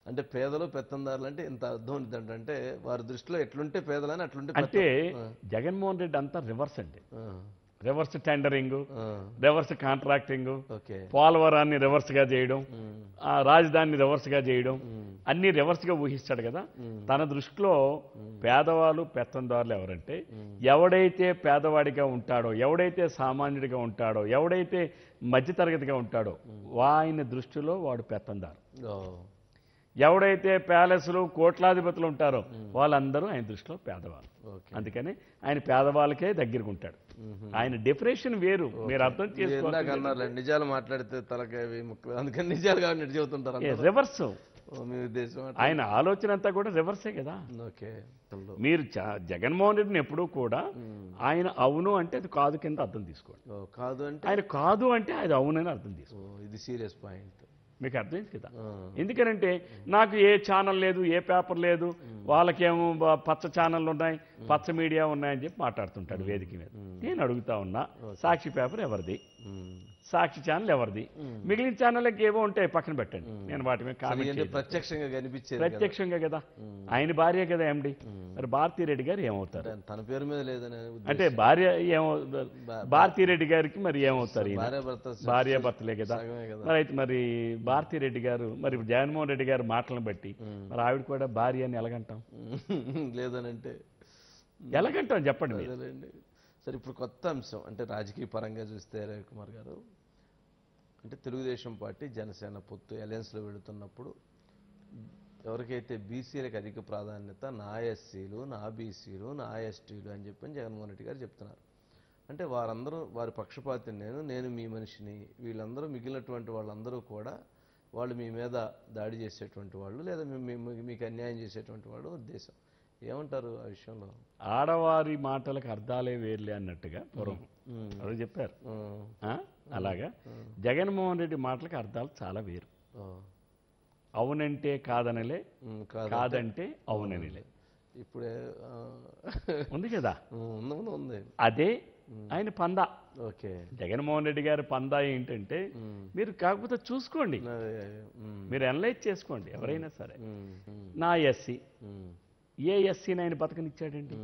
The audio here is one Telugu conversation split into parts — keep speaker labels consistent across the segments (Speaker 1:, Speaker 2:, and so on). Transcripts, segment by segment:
Speaker 1: అంటే పేదలు పెత్తందారులు అంటే ఇంత అర్థం ఉందంటే వారి దృష్టిలో ఎట్లుంటే పేదలని అట్లుంటే
Speaker 2: అంటే జగన్మోహన్ రెడ్డి అంతా రివర్స్ అండి.
Speaker 1: ఆ,
Speaker 2: రివర్స్ టెండరింగ్,
Speaker 1: ఆ,
Speaker 2: రివర్స్ కాంట్రాక్టింగ్,
Speaker 1: ఓకే.
Speaker 2: పోలవరాన్ని రివర్స్గా చేయడం,
Speaker 1: ఉమ్,
Speaker 2: ఆ రాజధానిని రివర్స్గా చేయడం,
Speaker 1: ఉమ్,
Speaker 2: అన్ని రివర్స్గా ఊహిస్తాడు కదా.
Speaker 1: ఉమ్,
Speaker 2: తన దృష్టిలో పేదవాళ్ళు పెత్తందారులు ఎవరంటే
Speaker 1: ఉమ్,
Speaker 2: ఎవడైతే పేదవాడిగా ఉంటాడో, ఎవడైతే సామాన్యుడిగా ఉంటాడో, ఎవడైతే మధ్యతరగతిగా ఉంటాడో ఆయన దృష్టిలో వాడు పెత్తందారు.
Speaker 1: ఓ,
Speaker 2: ఎవడైతే ప్యాలెస్లు కోట్లాధిపతులు ఉంటారో వాళ్ళందరూ ఆయన దృష్టిలో పేదవాళ్ళు.
Speaker 1: ఓకే.
Speaker 2: అందుకని ఆయన పేదవాళ్ళకే దగ్గరకు ఉంటాడు.
Speaker 1: ఉహు.
Speaker 2: ఆయన డెఫినేషన్ వేరు, మీరు అర్థం
Speaker 1: ఇందాక
Speaker 2: చేసుకోవాలి.
Speaker 1: అన్నారు నిజాలు మాట్లాడితే తలకాయ ముక్కలు, అందుకని నిజాలు కాబట్టి ఎటు చెబుతుంటారు అందరూ.
Speaker 2: రివర్స్
Speaker 1: ఓ, మీ ఉద్దేశం అట్లా.
Speaker 2: ఆయన ఆలోచన అంతా కూడా రివర్సే కదా.
Speaker 1: ఓకే.
Speaker 2: మీరు జగన్మోహన్ రెడ్డిని ఎప్పుడూ కూడా ఆయన అవును అంటే అది కాదు కింద అర్థం తీసుకోండి.
Speaker 1: ఓ, కాదు అంటే
Speaker 2: ఆయన కాదు అంటే అది అవునని అర్థం తీసుకోండి.
Speaker 1: ఓ, ఇది సీరియస్ పాయింట్.
Speaker 2: మీకు అర్థమైంది కదా.
Speaker 1: ఆ.
Speaker 2: ఎందుకనంటే నాకు ఏ ఛానల్ లేదు, ఏ పేపర్ లేదు, వాళ్ళకేమో పచ్చ ఛానళ్ళు ఉన్నాయి, పచ్చ మీడియా ఉన్నాయని చెప్పి మాట్లాడుతుంటాడు వేదిక మీద. నేను అడుగుతా ఉన్నా, సాక్షి పేపర్ ఎవరిది, సాక్షి ఛానల్ ఎవరిది, మిగిలిన ఛానళ్ళకి ఏవో ఉంటాయి పక్కన పెట్టండి, నేను వాటి మీద కామెంట్ చేయను.
Speaker 1: ప్రత్యక్షంగా కనిపించేది
Speaker 2: ప్రత్యక్షంగా కదా. ఆయన భార్య కదా ఎండి. మరి భారతీరెడ్డి గారు ఏమవుతారు
Speaker 1: కదా. తన పేరు మీద లేదనే ఉద్దేశం.
Speaker 2: అంటే భార్య భారతీరెడ్డి గారికి మరి ఏమవుతారు? ఈయన
Speaker 1: భార్యాభర్త
Speaker 2: భార్యాభర్తలే కదా.
Speaker 1: సగమే కదా.
Speaker 2: మరి అయితే మరి భారతీరెడ్డి గారు, మరి జగన్మోహన్ రెడ్డి గారు మాటలను బట్టి మరి ఆవిడ కూడా భార్య అని ఎలాగంటాం?
Speaker 1: లేదనంటే
Speaker 2: ఎలాగంటాం చెప్పండి మీరు.
Speaker 1: అదేలేండి. సరే, ఇప్పుడు కొత్త అంశం అంటే రాజకీయ పరంగా చూస్తే రవికుమార్ గారు, అంటే తెలుగుదేశం పార్టీ జనసేన పొత్తు అలయన్స్లో వెళుతున్నప్పుడు ఎవరికైతే బీసీలకు అధిక ప్రాధాన్యత, నా ఎస్సీలు, నా బీసీలు, నా ఎస్టీలు అని చెప్పని జగన్మోహన్ రెడ్డి గారు చెప్తున్నారు. అంటే వారందరూ వారి పక్షపాతిని నేను మీ మనిషిని, వీళ్ళందరూ మిగిలినటువంటి వాళ్ళందరూ కూడా వాళ్ళు మీ మీద దాడి చేసేటువంటి వాళ్ళు, లేదా మీకు అన్యాయం చేసేటువంటి వాళ్ళు ఉద్దేశం. ఏమంటారు ఆ విషయంలో?
Speaker 2: ఆడవారి మాటలకు అర్థాలే వేర్లే అన్నట్టుగా పూర్వం అదే చెప్పారు. అలాగా జగన్మోహన్ రెడ్డి మాటలకు అర్థాలు చాలా వేరు. అవునంటే కాదనలే, కాదంటే అవుననిలే.
Speaker 1: ఇప్పుడే
Speaker 2: ఉంది కదా,
Speaker 1: ఉంది.
Speaker 2: అదే ఆయన పందా.
Speaker 1: ఓకే.
Speaker 2: జగన్మోహన్ రెడ్డి గారి పందా ఏంటంటే, మీరు కాకపోతే చూసుకోండి, మీరు అనలైజ్ చేసుకోండి. ఎవరైనా సరే, నా ఎస్సీ ఏ ఎస్సీని ఆయన బతకనిచ్చాడండి?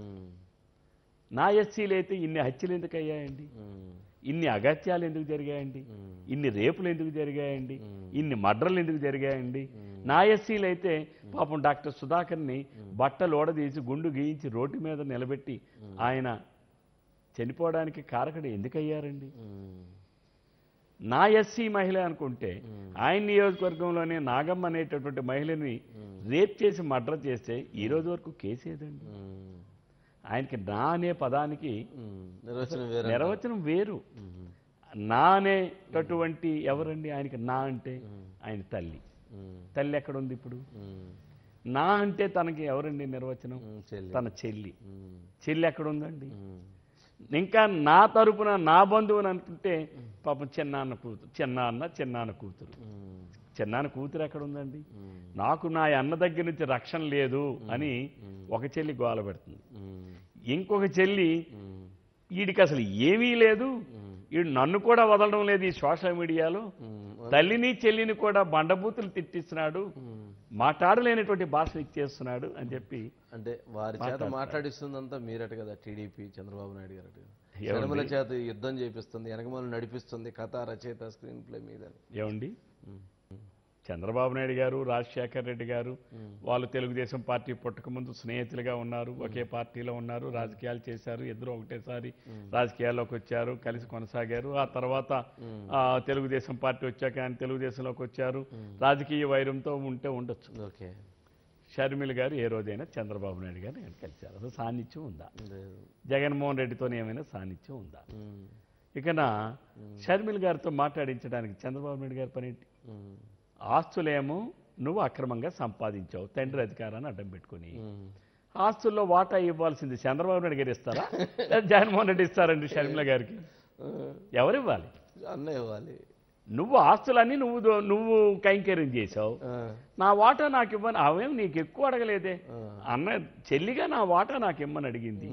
Speaker 2: నా ఎస్సీలు అయితే ఇన్ని హత్యలు ఎందుకు అయ్యాయండి? ఇన్ని అగత్యాలు ఎందుకు జరిగాయండి? ఇన్ని రేపులు ఎందుకు జరిగాయండి? ఇన్ని మర్డర్లు ఎందుకు జరిగాయండి? నా ఎస్సీలు అయితే పాపం డాక్టర్ సుధాకర్ని బట్టలు ఓడదీసి గుండు గీయించి రోడ్డు మీద నిలబెట్టి ఆయన చనిపోవడానికి కారకుడు ఎందుకు అయ్యారండి? నా ఎస్సీ మహిళ అనుకుంటే ఆయన నియోజకవర్గంలోనే నాగమ్మ అనేటటువంటి మహిళని రేప్ చేసి మర్డర్ చేస్తే ఈ రోజు వరకు కేసు ఏదండి? ఆయనకి నా అనే పదానికి నిర్వచనం వేరు. నా అనేటటువంటి ఎవరండి ఆయనకి? నా అంటే ఆయన తల్లి. తల్లి ఎక్కడుంది ఇప్పుడు? నా అంటే తనకి ఎవరండి నిర్వచనం? తన చెల్లి. చెల్లి ఎక్కడుందండి? ఇంకా నా తరపున నా బంధువుని అనుకుంటే పాపం చిన్నాన్న కూతురు, చిన్నాన్న కూతురు. చిన్నాన్న కూతురు ఎక్కడ ఉందండి? నాకు నా అన్న దగ్గర నుంచి రక్షణ లేదు అని ఒక చెల్లి గోల పెడుతుంది. ఇంకొక చెల్లి వీడికి అసలు ఏమీ లేదు, వీడు నన్ను కూడా వదలడం లేదు ఈ సోషల్ మీడియాలో, తల్లిని చెల్లిని కూడా బండబూతులు తిట్టిస్తున్నాడు, మాట్లాడలేనటువంటి భాష ఇచ్చేస్తున్నాడు అని చెప్పి.
Speaker 1: అంటే వారి చేత మాట్లాడిస్తుందంతా మీరట కదా, టీడీపీ చంద్రబాబు నాయుడు గారు షర్మిల చేత యుద్ధం చేపిస్తుంది, వెనకమాల నడిపిస్తుంది, కథ రచయిత స్క్రీన్ ప్లే మీద.
Speaker 2: ఏమండి, చంద్రబాబు నాయుడు గారు, రాజశేఖర్ రెడ్డి గారు వాళ్ళు తెలుగుదేశం పార్టీ పుట్టకముందు స్నేహితులుగా ఉన్నారు, ఒకే పార్టీలో ఉన్నారు, రాజకీయాలు చేశారు, ఇద్దరు ఒకటేసారి రాజకీయాల్లోకి వచ్చారు, కలిసి కొనసాగారు. ఆ తర్వాత తెలుగుదేశం పార్టీ వచ్చాక ఆయన తెలుగుదేశంలోకి వచ్చారు. రాజకీయ వైరంతో ఉంటే ఉండొచ్చు.
Speaker 1: ఓకే.
Speaker 2: షర్మిల గారు ఏ రోజైనా చంద్రబాబు నాయుడు గారిని ఆయన కలిశారు. అసలు సాన్నిధ్యం ఉందా? జగన్మోహన్ రెడ్డితో ఏమైనా సాన్నిధ్యం ఉందా? ఇకనా షర్మిల గారితో మాట్లాడించడానికి చంద్రబాబు నాయుడు గారి పనేంటి? ఆస్తులేమో నువ్వు అక్రమంగా సంపాదించావు తండ్రి అధికారాన్ని అడ్డం పెట్టుకుని, ఆస్తుల్లో వాటా ఇవ్వాల్సింది చంద్రబాబు నాయుడు గారు ఇస్తారా, జగన్మోహన్ రెడ్డి ఇస్తారండి షర్మిల గారికి? ఎవరు ఇవ్వాలి?
Speaker 1: అన్న ఇవ్వాలి.
Speaker 2: నువ్వు ఆస్తులన్నీ నువ్వు కైంకర్యం చేశావు, నా వాటా నాకు ఇవ్వను. అవేం నీకు ఎక్కువ అడగలేదే, అన్న చెల్లిగా నా వాటా నాకు ఇమ్మని అడిగింది.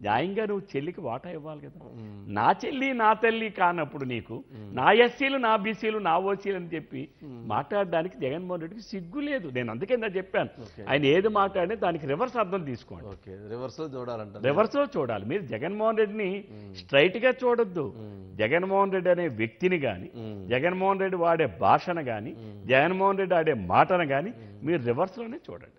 Speaker 2: న్యాయంగా నువ్వు చెల్లికి వాటా ఇవ్వాలి కదా. నా చెల్లి నా తల్లి కానప్పుడు నీకు నా ఎస్సీలు నా బీసీలు నా ఓసీలు అని చెప్పి మాట్లాడడానికి జగన్మోహన్ రెడ్డికి సిగ్గు లేదు. నేను అందుకే నేను చెప్పాను, ఆయన ఏది మాట్లాడినా దానికి రివర్స్ అర్థం తీసుకోండి. రివర్స్ లో చూడాలి. మీరు జగన్మోహన్ రెడ్డిని స్ట్రైట్ గా చూడొద్దు. జగన్మోహన్ రెడ్డి అనే వ్యక్తిని కానీ, జగన్మోహన్ రెడ్డి వాడే భాషను కానీ, జగన్మోహన్ రెడ్డి ఆడే మాటను కానీ మీరు రివర్స్ లోనే చూడండి.